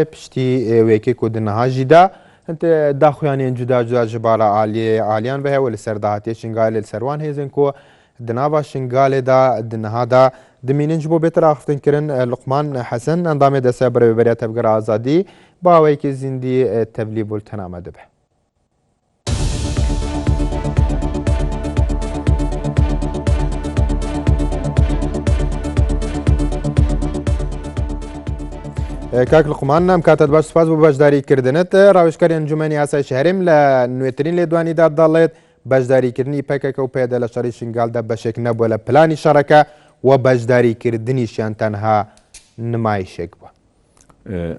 پشتی ویکی کودنها جدا انت داخویانی جدا جدا جبارا عالیان به ول سرداهاتی شنگال سروان هیزن کو دناوا شنگال دا دنها دا دمیننج بو بهتر افتن کرن لقمان حسن اندام دسته بر بریات بگر آزادی با ویکی زندی تبلیغ التنامه به کاک لقمان نام کاتت باش سپاس بو باشداری کردنت راوشکاری انجمنی آسای شهریم لنویترین لیدوانی داد دالت باشداری کردنی پکک و پیدا لشاری شنگال دا بشک نبو لپلانی شرکه و باشداری کردنیشان تنها نمایشک بو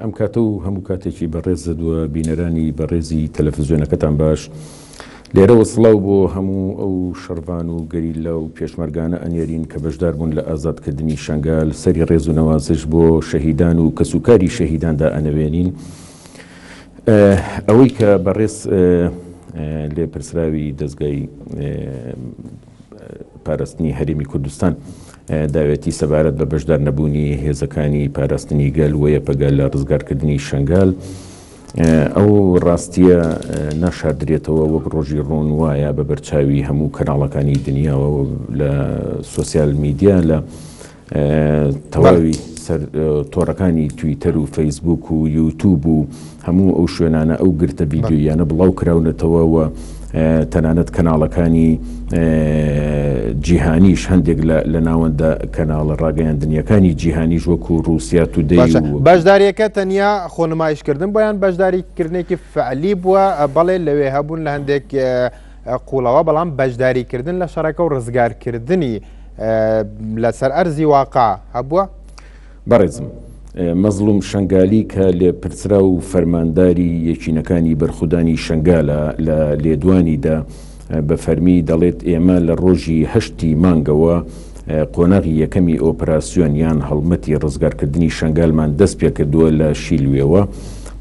ام کاتو همو کاتێکی بەڕێز زەدووە بینەرانی بەڕێزی تەلەڤیزیۆنەکەتان باش لێرە وەسڵاو بۆ هەموو ئەو شەڕبان و گەریلە و پێشمەرگانە ئەنێرین کە بەشدار بوون لە ئازادکردنی شنگال سەری ڕێز و نەوازش بۆ شەهیدان و کەسوکاری شەهیداندا ئەنەوێنین ئەوەی کە بەڕێز لێ پرسراوی دەستگای پاراستنی هەرێمی کوردستان داوێتی سەبارەت بە بەشدار نەبوونی هێزەکانی پاراستنی گەل و یەپەگەل لە ڕزگارکردنی شنگال ئەو ڕاستیە ناشاردرێتەوە وەک ڕۆژی ڕۆن وایە بە بەرچاوی هەموو کەناڵەکانی دنیاوە لە سۆسیال میدیا لە تەواوی تۆڕەکانی تویتەر و فەیسبوک و یوتوب و هەموو ئەو شوێنانە ئەو گرتە ڤیدیۆیانە بڵاو کراونەتەوە تەنانەت کەناڵەکانی جیهانیش هەندێک لە ناوەندە کەناڵە ڕاگەیاندنیەکانی جیهانیش وەکو رووسیا تودەی بەشداریەکە تەنیا خۆنمایشکردن بۆیان بەشداریکردنێکی فعلی بووە بەڵێ لەوێ هەبوون لە هەندێک قوڵەوە بەڵام بەشداریکردن لە شەڕەکە و ڕزگارکردنی لەسەر ئەرزی واقع هەبووە بەڕێزم مەزلوم شنگالی کە لێ پرسرا و فەرمانداری یەکینەکانی بەرخودانی شنگالە لە لێدوانیدا بە فەرمی دەڵێت ئێمە لە ڕۆژی هەشتی مانگەوە قۆناغی یەکەمی ئۆپراسیۆن یان هەڵمەتی ڕزگارکردنی شنگالمان دەست پێ کردووە لە شیلوێەوە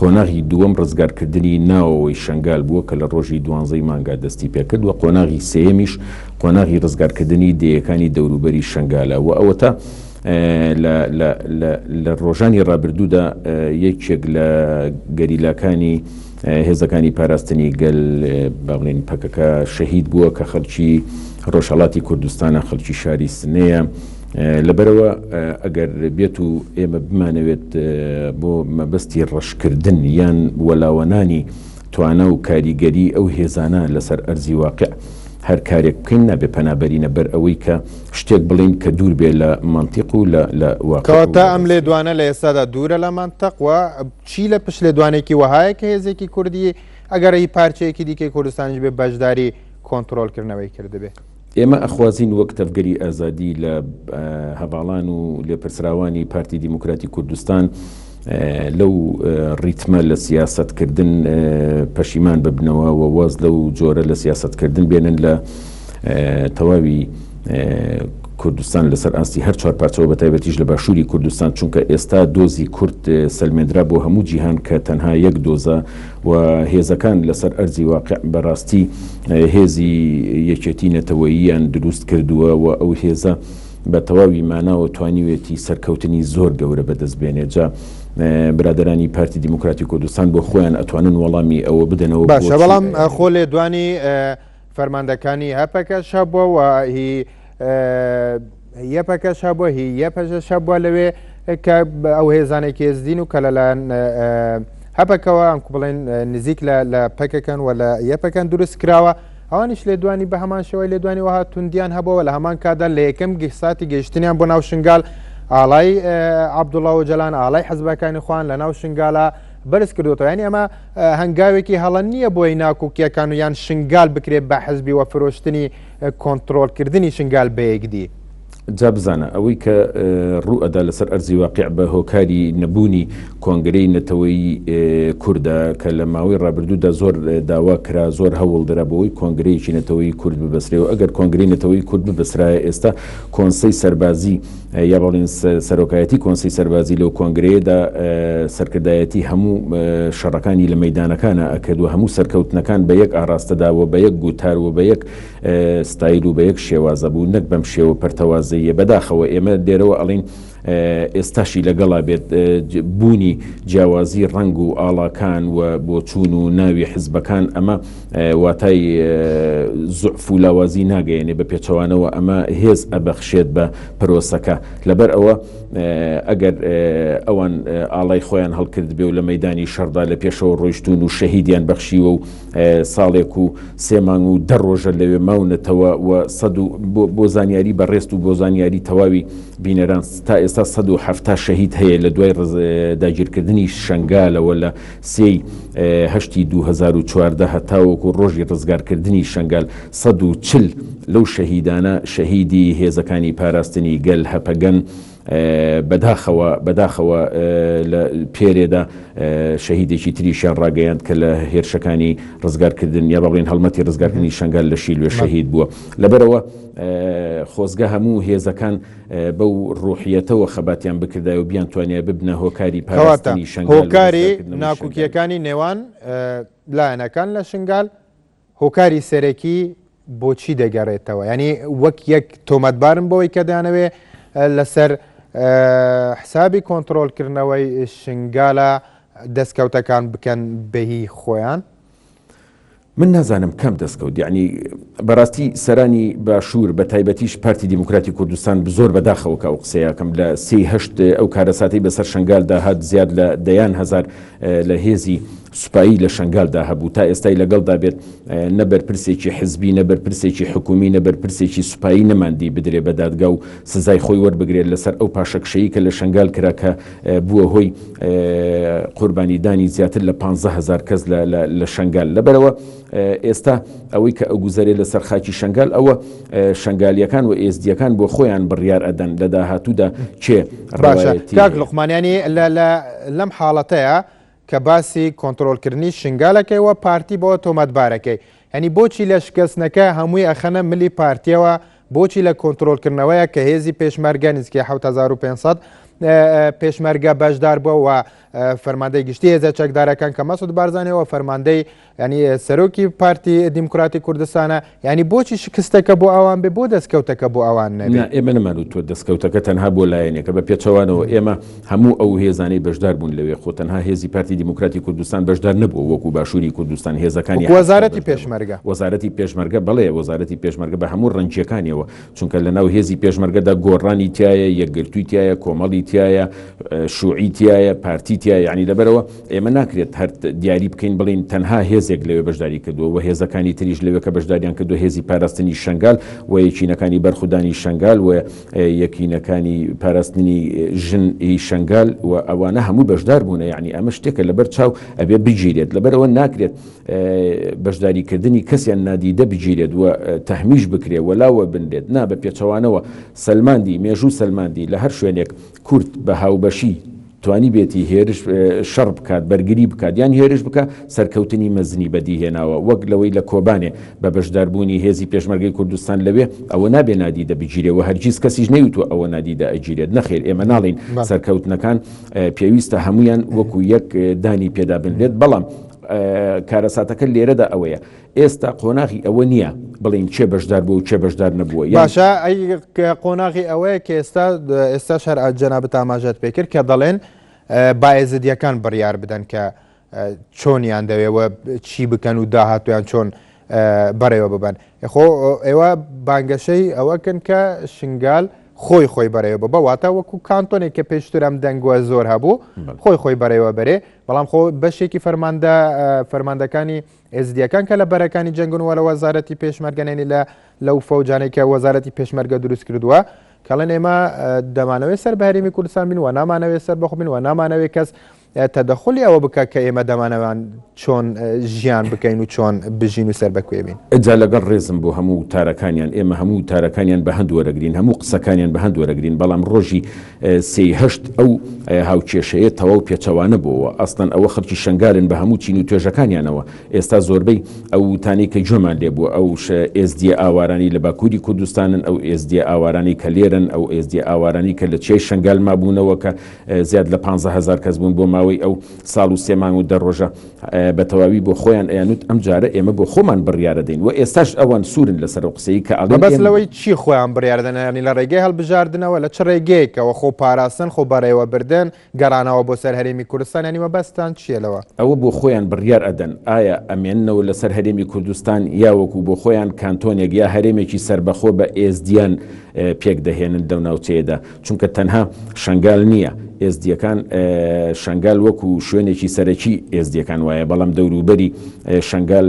قۆناغی دووەم ڕزگارکردنی ناوەوەی شنگال بووە کە لە ڕۆژی 12 مانگا دەستی پێکرد و قۆناغی سێمیش قۆناغی ڕزگارکردنی دەیەکانی دەوروبەری شنگالە و ئەوە تا لە ڕۆژانی ڕابردوودا یەکێک لە گەریلاکانی هێزەکانی پاراستنی گەل باڵێن پەکەکە شەهید بووە کە خەڵکی ڕۆژهەڵاتی کوردستانە خەڵکی شاری سنەیە لەبەرەوە ئەگەر بێت و ئێمە بمانەوێت بۆ مەبەستی ڕەشکردن یان وەلاوەنانی توانە و کاریگەری ئەو هێزانە لەسەر ئەرزی واقع هەر کارێک بکەین نابێ پەنابەرینە بەر ئەوەی کە شتێک بڵین کە دوور بێ لە مانتیق و لە واقعکەواتە ئەم لێدوانە لە ئێستادا دوورە لە مانتەق و چی لە پشت لێدوانێکی وهایە کە هێزێکی کوردی ئەگەر هی پارچەیەکی دیکەی کوردستانیش بێ بەشداری کۆنتڕۆلکردنەوەی کردبێ ئێمە ئەخوازین وەک تەفگەری ئازادی لە هەڤاڵان و لێپرسراوانی پارتی دیموکراتی کوردستان لەو ریتمە لە سیاسەتکردن پەشیمان ببنەوە و واز لەو جۆرە لە سیاسەتکردن بێنن لە تەواوی کوردستان لەسەر ئاستی هەر چوار پارچەوە بەتایبەتیش لە باشووری کوردستان چونکە ئێستا دۆزی کورد سەلمێنرا بۆ هەموو جیهان کە تەنها یەک دۆزە و هێزەکان لەسەر ئەرزی واقع بەڕاستی هێزی یەکێتی نەتەوەییان دروست کردووە و ئەو هێزە بە تەواوی ماناوە توانیوێتی سەرکەوتنی زۆر گەورە بەدەستبێنێت جا برادرانی پارتی دیموکراتی کوردستان بۆ خۆیان ئەتوانن وەڵامی ئەوە بدەنەوە باشە بەڵام خۆ لێدوانی فەرماندەکانی هەپەکەش هەبووە و هی یەپەکەش هەبووە هی یەپەشەش هەبووە لەوێ کە ئەو هێزانێکی هێزدین و کە لەلایەن هەپەکەوە ئەمکو بڵێن نزیک لە پەکەکەن و لە یەپەکەن دروست کراوە ئەوانیش لێدوانی بە هەمان شێوەی لێدوانی وها توندیان هەبەوە لە هەمان کادا لە یەکەم ساتی گەیشتنیان بۆ ناو شنگال ئاڵای عەبدوڵڵا ئۆجەلان ئاڵای حەزبەکانی خۆیان لە ناو شنگالە بەرز کردوەوە یعنی ئەمە هەنگاوێکی هەڵە نییە بۆی ناکۆکیەکان و یان شنگال بکرێت بە حەزبی وە فرۆشتنی کۆنتڕۆلکردنی شنگال بە یەکدی جا بزانە ئەوەی کە ڕوو ئەدا لەسەر ئەرزی واقع بە هۆکاری نەبوونی کۆنگرەی نەتەوەی کووردە کە لە ماوەی ڕابردوودا زۆر داوا کرا زۆر هەوڵ درا بەوەی کۆنگرەیەکی نەتەوەی کورد ببەسرێەوە ئەگەر کۆنگرەی نەتەوەی کورد ببەسرایە ئێستا کۆنسەی سەربازی یا بەڵێن سەرۆکایەتی کۆنسەی سەربازی لەو کۆنگرەیەدا سەرکردایەتی هەموو شەڕەکانی لە مەیدانەکانە ئەکردووە هەموو سەرکەوتنەکان بە یەک ئاراستەداوە بە یەک گوتارەوە بە یەک ستایل و بە یەک شێوازە بوو نەک بەم شێوە پەرتەوازەیە بەداخەوە ئێمە لێرەوە ئەڵین ئێستاشی لەگەڵا بێت بوونی جیاوازی ڕنگ و ئاڵاکان و بۆ چوون و ناوی حزبەکان ئەمە واتای زوعف و لاوازی ناگەیەنێ بە پێچەوانەوە ئەمە هێز ئەبەخشێت بە پرۆسەکە لەبەر ئەوە ئەگەر ئەوان ئاڵای خۆیان هەڵکرد بێ و لە مەیدانی شەڕدا لە پێشەوە ڕۆیشتون و شەهیدیان بەخشیوە و ساڵێک و 3 مانگ و 10 ڕۆژە لەوێ ماونەتەوە و بۆ زانیاری بەڕێست و بۆ زانیاری تەواوی بینەران تا ئێستا 170 شەهید هەیە لە دوای داگیرکردنی شنگالەوە لە 3/8/2014 هەتاوەکو ڕۆژی ڕزگارکردنی شنگال 140 لەو شەهیدانە شەهیدی هێزەکانی پاراستنی گەل هەپەگەن بەداخەوە لە پێرێدا شەهیدێکی تریشیان ڕاگەیاند کە لە هێرشەکانی ڕزگارکردن یا بەڵێن هەڵمەتی ڕزگارکردنی شنگال لە شیلوێ شەهید بووە لەبەرەوە خۆزگە هەموو هێزەکان بەو ڕوحیەتەوە خەباتیان بکردای و بیان توانێ ببنە هۆکاری پاراستنی شنگال هۆکاری ناکوکیەکانی نێوان لایەنەکان لە شنگال هۆکاری سەرەکی بۆچی دەگەڕێتەوە ینی وەک یەک تۆمەتبارن بۆی کە دانەوێ لەسەر حسابی کۆنتڕۆلکردنەوەی شنگالە دەستکەوتەکان بکەن بەهی خۆیان من نازانم کەم دەستکەوت یعنی بەڕاستی سەرانی باشوور بە تایبەتیش پارتی دیموکراتی کوردستان زۆر بەداخەوە کە ئەو قسەیەکەم لە 3/8 ئەو کارەساتی بەسەر شنگالدا هات زیاد لە دەیان هەزار لە هێزی سوپایی لە شنگالدا هەبوو تا ئێستای لەگەڵدا بێت نەبەرپرسێکی حزبی نەبەرپرسێکی حکومی نەبەرپرسێکی سوپایی نەماندی بدرێ بە دادگا و سزای خۆی وەربگرێت لەسەر ئەو پاشەکشەیی کە لە شنگال کرا کە بووە هۆی قوربانیدانی زیاتر لە 15,000 کەس لە شنگال لەبەرەوە ئێستا ئەوەی کە ئەو گوزارێ لەسەر خاکی شنگال ئەوە شنگالیەکان و ئێزدیەکان بۆ خۆیان بڕیار ئەدەن لە داهاتوودا چێ کاک لوقمانیانی لەم حاڵەتەیە کە باسی کۆنتڕۆلکردنی شنگالەکەیەوە پارتی بۆ تۆمەتبارەکەی ینی بۆچی لە شکستنەکە هەمووی ئەخەنە ملی پارتیەوە بۆچی لە کۆنتڕۆلکردنەوەیە کە هێزی پێشمەرگە نزیکەی 7500 پێشمەرگە بەشدار بووە و فەرماندەی گشتی هێزە چەکدارەکان کە مەسعود بارزانیەوە فەرماندەی ینی سەرۆکی پارتی دیموکراتی کوردستانە ینی بۆچی شکستەکە بۆ ئەوان بێ بۆ دەستکەوتەکە بۆ ئەوان نەبێ ئێمە نەمانوتوە دەستکەوتەکە تەنها بۆ لایەنێکە بە پێچەوانەوە ئێمە هەموو ئەو هێزانەی بەشدار بوون لەوێ خۆ تەنها هێزی پارتی دیموکراتی کوردستان بەشدار نەبوو وەکو باشووری کوردستان هێزەکانی وەزارەتی پێشمەرگە بەڵێ وەزارەتی پێشمەرگە بە هەموو ڕەنجیەکانیەوە چونکە لەناو هێزی پێشمەرگەدا گۆڕانی تایە یەکگرتووی تایە کۆمەڵی تایە شوعی تایە پارتی تایە یعنی لەبەرەوە ئێمە ناکرێت هەر دیاری بکەین بڵین تەنها هێزێک لەوێ بەشداری کردووە و هێزەکانی تریش لەوێ کە بەشداریان کردو هێزی پاراستنی شنگال و یەکینەکانی بەرخودانی شنگال و یەکینەکانی پاراستنی ژنی شنگال و ئەوانە هەموو بەشدار بوونە یعنی ئەمە شتێکە لەبەر چاو ئەبێ بگیرێت لەبەرەوە ناکرێت بەشداریکردنی کەسیان نادیدە بگیرێت و تەحمیش بکرێت وەلاوە بنرێت نا بە پێچەوانەوە سەلماندی مێژوو سەلماندی لە هەر شوێنێک کورد بە هاوبەشی توانی بێتی هێرش شەڕ بکات بەرگری بکات یان هێرش بکە سەرکەوتنی مەزنی بەدیهێناوە وەک لەوەی لە کۆبانێ بە بەشداربوونی هێزی پێشمەرگەی کوردستان لەوێ ئەوە نابێ نادیدە بگیرێەوە هەرگیز کەسیش نەیوتوە ئەوە نادیدە ئەگیرێت نەخێر ئێمە ناڵین سەرکەوتنەکان پێویستە هەمویان وەکو یەک دانی پێدا بنرێت بەڵام کارەساتەکە لێرەدا ئەوەیە ئێستا قۆناغی ئەوە نییە بڵین چێ بەشدار بوو و چێ بەشدار نەبووە باشە ئەی قۆناغی ئەوەیە کە ئێستا شەر جەنابەت ئاماژەت پێکرد کە دەڵێن باێزدیەکان بڕیار بدەن کە چۆنیان دەوێەوە چی بکەن و داهاتویان چۆن بەڕێوە ببەن خۆ ئێوە بانگەشەی ئەوەکەن کە شنگال خۆی بەڕێوە بە واتە وەکو کانتۆنێک کە پێشتر ئەم دەنگووە زۆر هەبوو خۆی بەڕێوە بەرێ بەڵام خۆ بەشێکی فەرماندەکانی ئێزدیەکان کە لە بەرەکانی جەنگن وە لە وەزارەتی پێشمەرگەنێنی لەو فەوجانێک کە وەزارەتی پێشمەرگە دروست کردووە کەڵێن ئێمە دەمانەوەی سەر بە هەرێمی کوردستان بین و نامانەوێت سەر بەخۆبین و نامانەوەی کەس تەدەخلی ئەوە بکە کە ئێمە دەمانەوەیان چۆن ژیان بکەین و چۆن بژین و سەر بەکوێبین ئەجا لەگەڵ ڕێزم بۆ هەموو تارەکانیان ئێمە هەموو تارەکانیان بە هەند وەرەگرین هەموو قسەکانیان بە هەند وەرەگرین بەڵام ڕۆژی 3/8 ئەو هاوکێشەیە تەواو پێچەوانە بووەوە ئەستان ئەوە خەڵکی شنگالن بە هەموو چین و توێژەکانیانەوە ئێستا زۆربەی ئەو وتانەی کە جۆمان لێبووە ئەو ئێزدی ئاوارانی لە باکووری کوردستانن ئەو ئێزدی ئاوارانی کە لێرن ئەو ئێزدی ئاوارانی کە لە چێ شنگال مابوونەوە کە زیاد لە 15,000 کەس بوون بۆ ماوەی ئەو ساڵ و سێمان و دەڕۆژە بە تەواوی بۆ خۆیان ئەیانوت ئەم جارە ئێمە بۆ خۆمان بڕیارە دەین و ئێستاش ئەوان سوورن لەسەر قسەی کە بەس لەوەی چی خۆیان بڕیاردەنانی لە ڕێگەی هەڵبژاردنەوە لە چ ڕێگەیەکەوە خۆ پاراستن خۆ بەڕێوە بردن گەڕانەوە بۆ سەر هەرێمی کوردستان ینی مەبەستان چیە لەوە ئەوە بۆ خۆیان بڕیار ئەدەن ئایا ئەمێننەوە لەسەر هەرێمی کوردستان یاوەکو بۆ خۆیان کانتۆنێک یا هەرێمێکی سربەخۆ بە ئێزدیان پێک دەهێنن دەو ناوچەیەدا چونکە تەنها شنگال نییە ئێزدیەکان شنگال وەکو شوێنێکی سەرەکی ئێزدیەکان وایە بەڵام دەوروبەری شنگال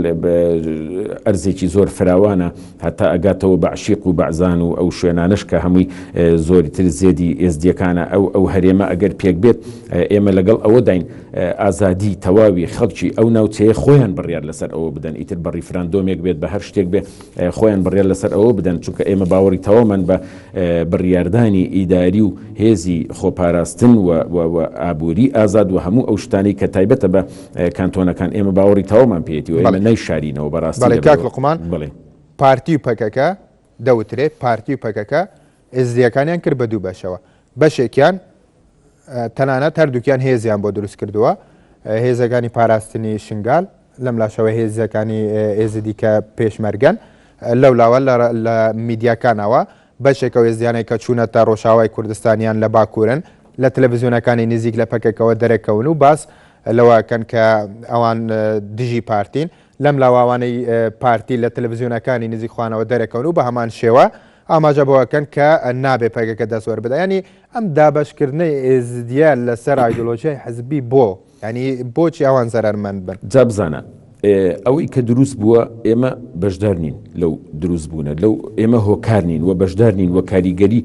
ئەرزێکی زۆر فراوانە هەتا ئەگاتەوە بە عشیق و بەعزان و ئەو شوێنانش کە هەمووی زۆری تر زێدی ئێزدیەکانە ئەو هەرێمە ئەگەر پێک بێت ئێمە لەگەڵ ئەوە داین ئازادی تەواوی خەڵکی ئەو ناوچەیە خۆیان بڕیار لەسەر ئەوە بدەن ئیتر بە ریفراندۆمێک بێت بە هەر شتێک بێ خۆیان بڕیار لەسەر ئەوە بدەن چونکە ئێمە باوەڕی تەواومان بە بڕیاردانی ئیداری و هێزی خۆپاراستن و ئابووری ئازاد و هەموو ئەو شتانی کە تایبەتە بە کانتۆنەکان ئێمە باوەڕی تەواومان پێێتی و ئێمە نەیشارینەوە بەڕاستی کاک لوقمان پارتی و پەکەکە دەوترێت پارتی و پەکەکە ئێزدیەکانیان کرد بە دوو بەشەوە بەشێکیان تەنانەت هەردووکیان هێزیان بۆ دروست کردووە هێزەکانی پاراستنی شنگال لەم لاشەوە هێزەکانی ئێزدی کە پێشمەرگەن لەولاوە لە میدیاکانەوە بەشێکەوە هێزیانەی کە چوونەتە ڕۆژاوای کوردستانیان لە باکوورن لە تەلەڤیزیۆنەکانی نزیک لە پەکەکەوە دەرەکەون و باس لەوەکەن کە ئەوان دژی پارتین لەم لاوانەی پارتی لە تەلەڤیزیۆنەکانی نزیک خوانەوە دەرەکەون و بە هەمان شێوە ئاماژە بەوەکەن کە نابێ پەکەکە دەسوەر بدە ینی ئەم دابەشکردنەی ئێزدیە لەسەر ئایدۆلۆژیای حزبی بۆ ینی بۆچی ئەوان زەرمەند بن جا بزانە ئەوەی کە دروست بووە ئێمە بەشدار نین لەو دروست بوونە لەو ئێمە هۆکار نین و بەشدار نین و کاریگەری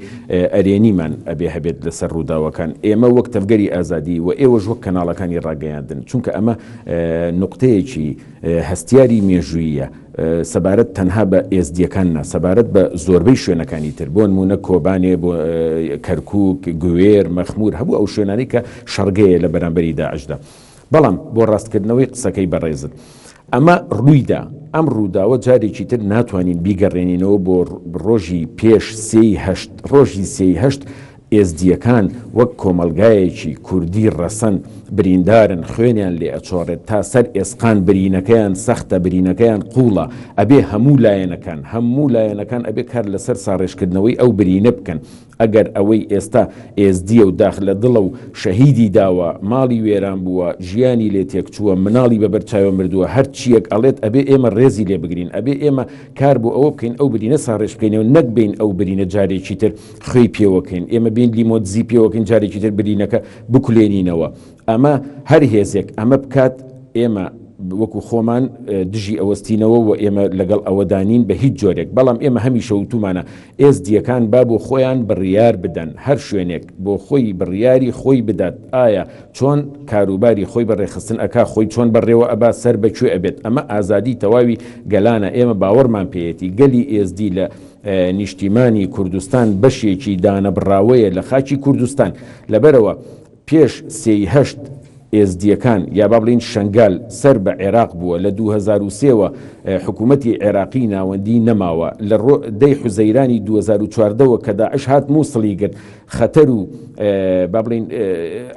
ئەرێنیمان ئەبێ هەبێت لەسەر ڕووداوەکان ئێمە وەک تەفگەری ئازادی و ئێوەش وەک کەناڵەکانی ڕاگەیاندن چونکە ئەمە نقطەیەکی هەستیاری مێژوویە سەبارەت تەنها بە ئێزدیەکان نا سەبارەت بە زۆربەی شوێنەکانی تر بۆ نمونە کۆبانێ بۆ کەرکووک گوێر مەخمور هەبوو ئەو شوێنانی کە شەڕگەیە لە بەرامبەری داعشدا بەڵام بۆ ڕاستکردنەوەی قسەکەی بەڕێزت ئەمە ڕوویدا ئەم ڕووداوە جارێکی تر ناتوانین بیگەڕێنینەوە بۆ ڕۆژی پێش ڕۆژی سێی هەشت ئێزدیەکان وەک کۆمەلگایەکی کوردی ڕەسەن بریندارن خوێنیان لێ ئەچۆڕێت تا سەر ئێسقان برینەکەیان سەختە برینەکەیان قوڵە ئەبێ هەموو لایەنەکان ئەبێ کار لەسەر ساڕێژکردنەوەی ئەو برینە بکەن ئەگەر ئەوەی ئێستا ئێزدیە و داخلە دڵە و شەهیدی داوە ماڵی وێران بووە ژیانی لێ تێکچووە مناڵی بەبەرچاوە مردووە هەر چیەک ئەڵێت ئەبێ ئێمە ڕێزی لێ بگرین ئەبێ ئێمە کار بۆ ئەوە بکەین ئەو برینە ساڕێژ بکەینەوە نەک بین ئەو برینە جارێکی تر خوێی پێوەکەین ئێمە بین لیمۆتزی پێوەکەین جارێکی تر برینەکە بکولێنینەوە ئەمە هەر هێزێک ئەمە بکات ئێمە وەکو خۆمان دژی ئەوەستینەوە و ئێمە لەگەڵ ئەوەدانین بە هیچ جۆرێک بەڵام ئێمە هەمیشە وتومانە ئێزدیەکان با بۆ خۆیان بڕیار بدەن هەر شوێنێک بۆ خۆی بڕیاری خۆی بدات ئایا چۆن کاروباری خۆی بەڕێخستن ئەکا خۆی چۆن بەڕێوە ئەبا سەر بەکوێ ئەبێت ئەمە ئازادی تەواوی گەلانە ئێمە باوەڕمان پێیەتی گەلی ئێزدی لە نیشتیمانی کوردستان بەشێکی دانەبڕاوەیە لە خاکی کوردستان لەبەرەوە پێش سێی هەشت ئێزدیەکان یا با بڵین شنگال سەر بە عێراق بووە لە 2003ەوە حکوومەتی عێراقی ناوەندی نەماوە لە دەی حوزەیرانی 2014ەوە کە داعش هات مووسڵی گرت خەتەر و با بڵین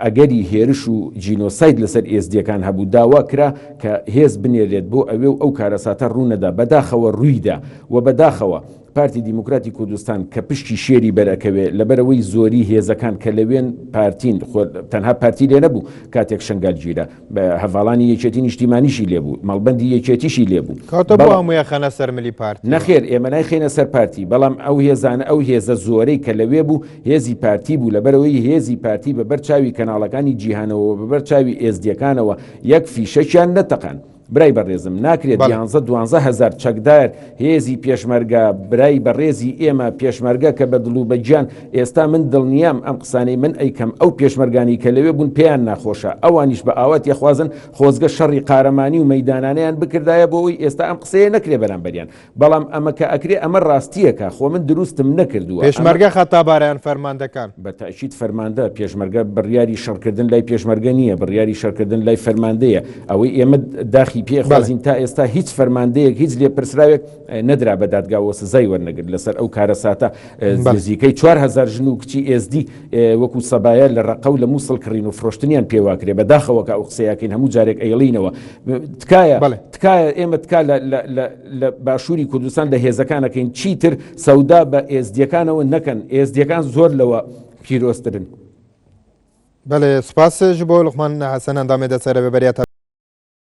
ئەگەری هێرش و جینۆساید لەسەر ئێزدیەکان هەبوو داوا کرا کە هێز بنێرێت بۆ ئەوێ و ئەو کارەساتە ڕوونەدا بەداخەوە ڕوویدا و بەداخەوە پارتی دیموکراتی کوردستان کە پشتی شێری بەرەکەوێ لەبەرەوەی زۆری هێزەکان کە لەوێن پارتین تەنها پارتی لێ نەبوو کاتێک شنگال گیرە بە هەڤاڵانی یەکێتی نیشتیمانیشی لێبوو مەڵبەندی یەکێتیشی لێبوو کاتە بۆ هەموویە خەنە سەر ملی پارتی نەخێر ئێمە نایخێنە سەر پارتی بەڵام ئەو هێزانە ئەو هێزە زۆرەی کە لەوێ بوو هێزی پارتی بوو لەبەرەوەی هێزی پارتی بەبەر چاوی کەناڵەکانی جیهانەوە بەبەر چاوی ئێزدیەکانەوە یەک فیشەکیان نەتەقان برای بەڕێزم ناکرێت 11 هزار چەکدار هێزی پێشمەرگە برای بەڕێزی ئێمە پێشمەرگە کە بە دڵ و بەجیان ئێستا من دڵنیام ئەم قسانەی من ئەیکەم ئەو پێشمەرگانی کە لەوێ بوون پێیان ناخۆشە ئەوانیش بە ئاوات یەخوازن خۆزگە شەڕی قارەمانی و مەیدانانیان بکردایە بۆەوەی ئێستا ئەم قسەیە نەکرێ بەرامبەریان بەڵام ئەمە کە ئەکرێ ئەمە ڕاستیەکە خۆ من دروستم نەکردووە پێشمەرگە خەتابارەیان فەرماندەکان بە تاکید فەرماندە پێشمەرگە بڕیاری شەڕکردن لای پێشمەرگە نییە بڕیاری شەڕکردن لای فەرماندەیە ئەوەی ئێمە داخی ڕەخی پێخوازین تا ئێستا هیچ فەرماندەیەک هیچ لێپرسراوێک نەدرا بە دادگا سزای وەرنەگرت لەسەر ئەو کارە ساتە نزیکەی 4,000 ژن و کچی ئێزدی وەکو سەبایە لە ڕەقە و لە مووسڵ کڕین و فرۆشتنیان پێواکرێ بەداخەوە کە ئەو قسەیەکەین هەموو جارێک ئەیڵینەوە تکایە ئێمە تکا لە باشووری کوردستان لە هێزەکانەکەین چیتر سەودا بە ئێزدیەکانەوە نەکەن ئێزدیەکان زۆر لەوە پیرۆسترن. بله سپاس ji bo Luqman Hesenan damê de sere biberiya